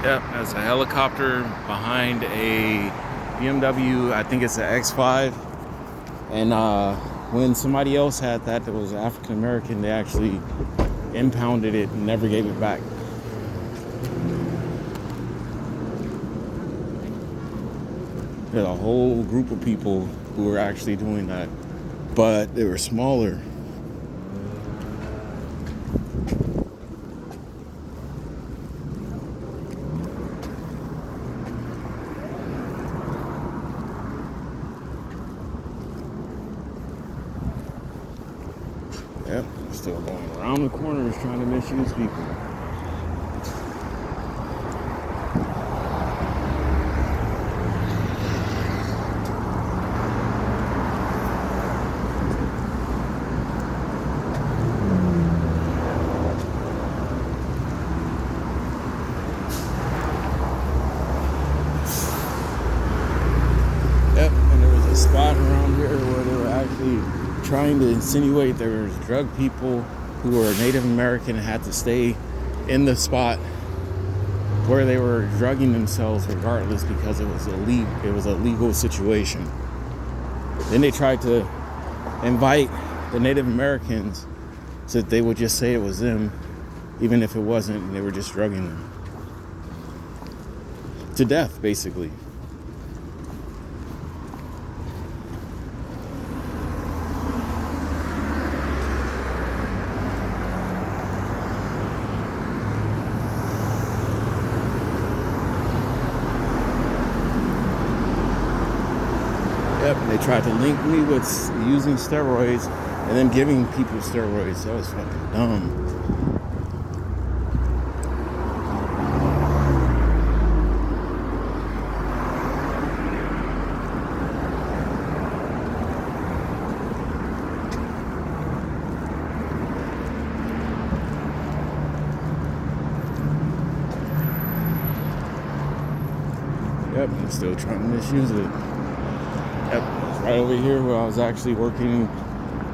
Yep, there's a helicopter behind a BMW. I think it's an X5. And when somebody else had that was African American, they actually impounded it and never gave it back. There's a whole group of people who were actually doing that, but they were smaller. Yep, still going around the corners trying to misuse people. Yep, and there was a spot around here where they were actually trying to insinuate there was drug people who were Native American and had to stay in the spot where they were drugging themselves regardless because it was a legal situation. Then they tried to invite the Native Americans so that they would just say it was them, even if it wasn't, and they were just drugging them to death, basically. Yep, they tried to link me with using steroids and then giving people steroids. That was fucking dumb. Yep, I'm still trying to misuse it. Yep, right over here where I was actually working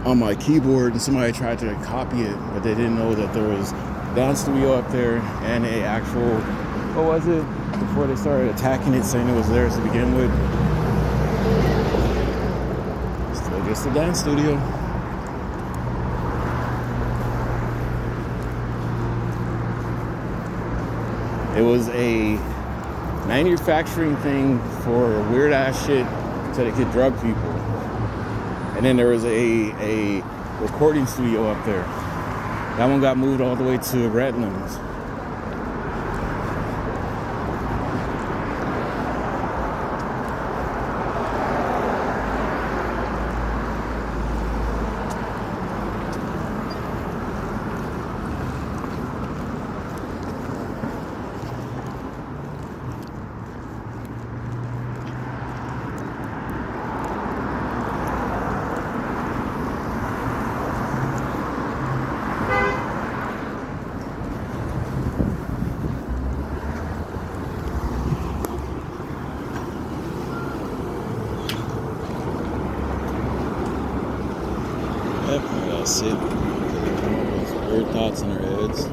on my keyboard and somebody tried to copy it, but they didn't know that there was dance studio up there and a actual, what was it? Before they started attacking it, saying it was theirs to begin with. Still just a dance studio. It was a manufacturing thing for weird ass shit so they could drug people. And then there was a recording studio up there. That one got moved all the way to Redlands. Yep, that's it. Those weird thoughts in their heads.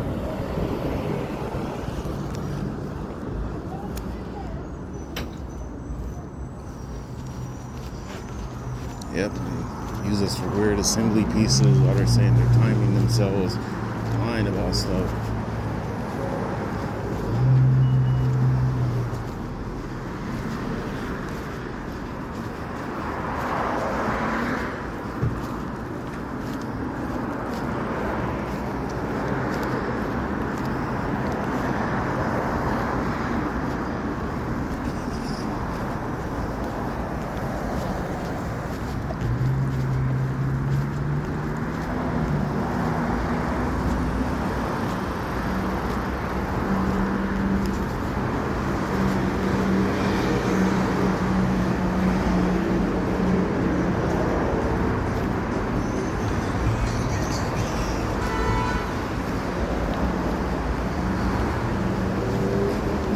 Yep, they use this for weird assembly pieces while they're saying they're timing themselves, lying about stuff.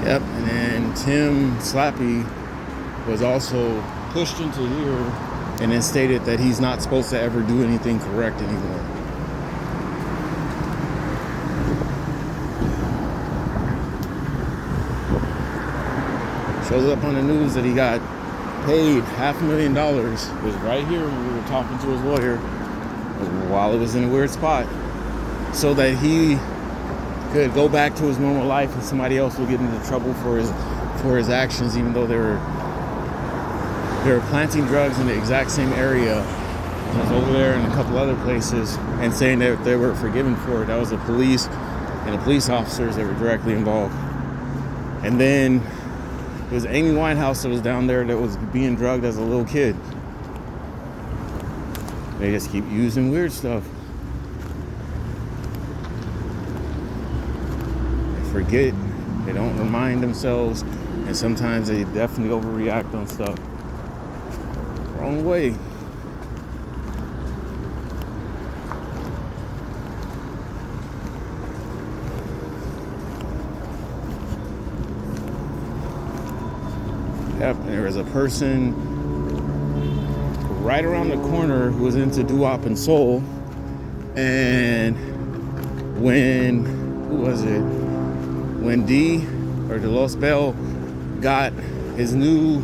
Yep, and then Tim Slappy was also pushed into here and then stated that he's not supposed to ever do anything correct anymore. Shows up on the news that he got paid $500,000. It was right here when we were talking to his lawyer while it was in a weird spot, so that he could go back to his normal life and somebody else would get into trouble for his actions, even though they were planting drugs in the exact same area as over there and a couple other places, and saying that they were forgiven for it. That was the police and the police officers that were directly involved. And then it was Amy Winehouse that was down there that was being drugged as a little kid. They just keep using weird stuff. They forget. They don't remind themselves. And sometimes they definitely overreact on stuff. Wrong way. Yep, and there was a person right around the corner who was into doo-wop and soul. And when D or Delos Bell got his new,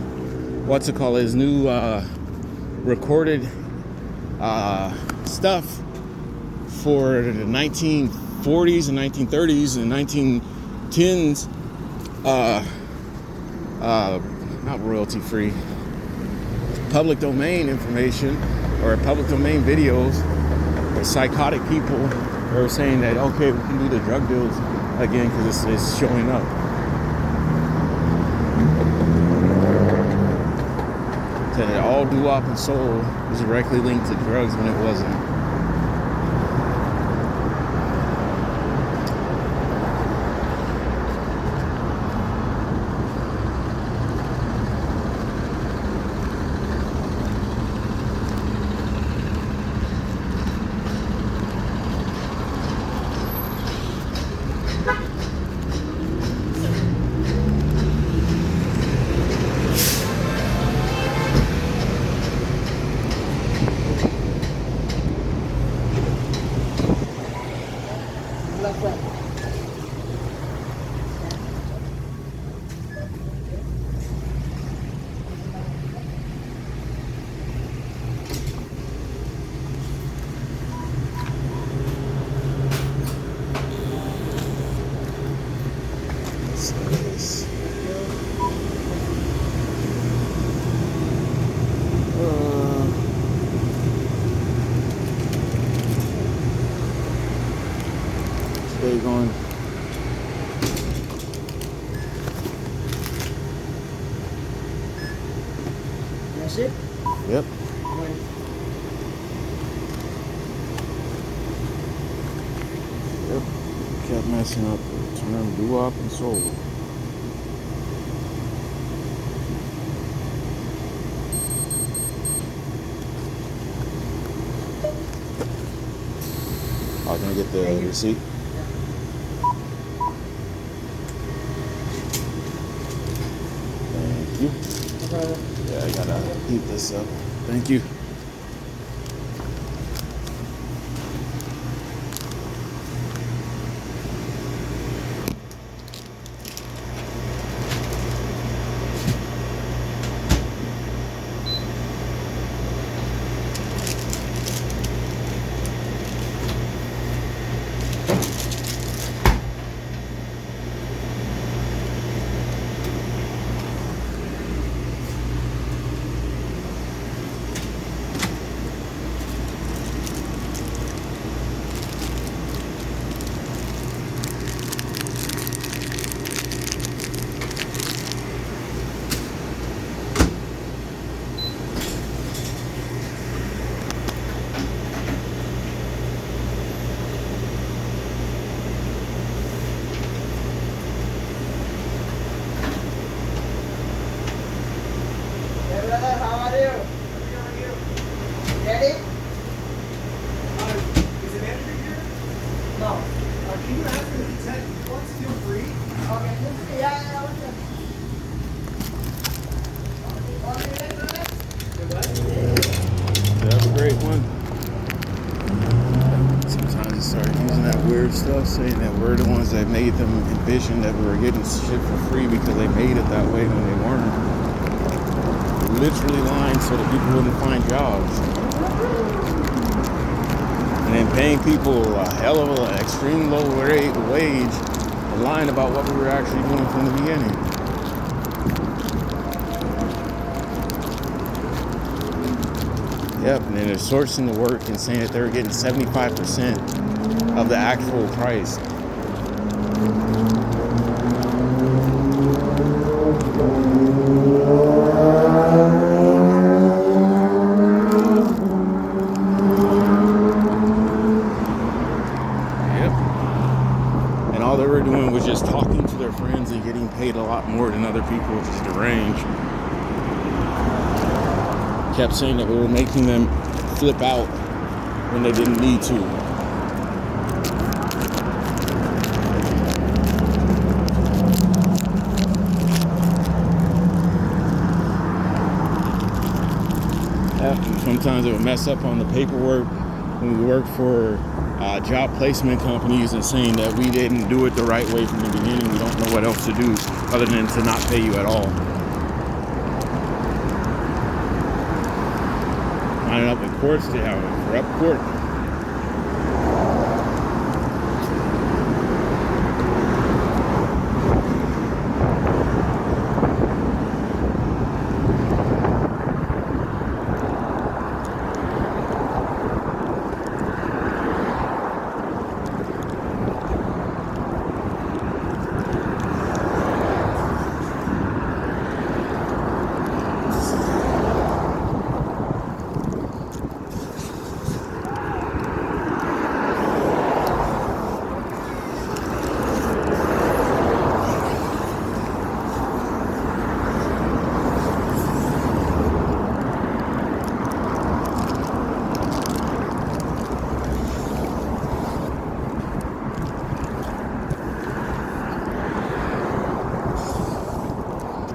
his new recorded stuff for the 1940s and 1930s and 1910s, not royalty free, public domain information or public domain videos, or psychotic people are saying that, okay, we can do the drug deals again because it's showing up. Said that all doo-wop and soul was directly linked to drugs when it wasn't. Stay going. That's it? Yep. Yep. Kept messing up the term doo-wop and soul. Oh, can I get the receipt? Thank you. Yeah, I gotta heat this up. Thank you. How are you? Ready? Is the manager here? No. Can you ask him if he wants to feel free? Okay. Yeah. Have a great one. Sometimes they start using that weird stuff, saying that we're the ones that made them ambitious. notion that we were getting shit for free because they made it that way when they weren't. Literally lying so that people wouldn't find jobs. And then paying people a hell of an extreme low wage and lying about what we were actually doing from the beginning. Yep, and then they're sourcing the work and saying that they're getting 75% of the actual price. And all they were doing was just talking to their friends and getting paid a lot more than other people, which is deranged. Kept saying that we were making them flip out when they didn't need to. Sometimes it would mess up on the paperwork when we worked for job placement companies and saying that we didn't do it the right way from the beginning. We don't know what else to do other than to not pay you at all. Lining up in courts to have a corrupt court.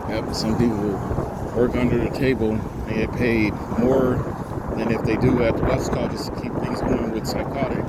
Yep, some people work under the table and get paid more than if they do at the bus stop just to keep things going with psychotic.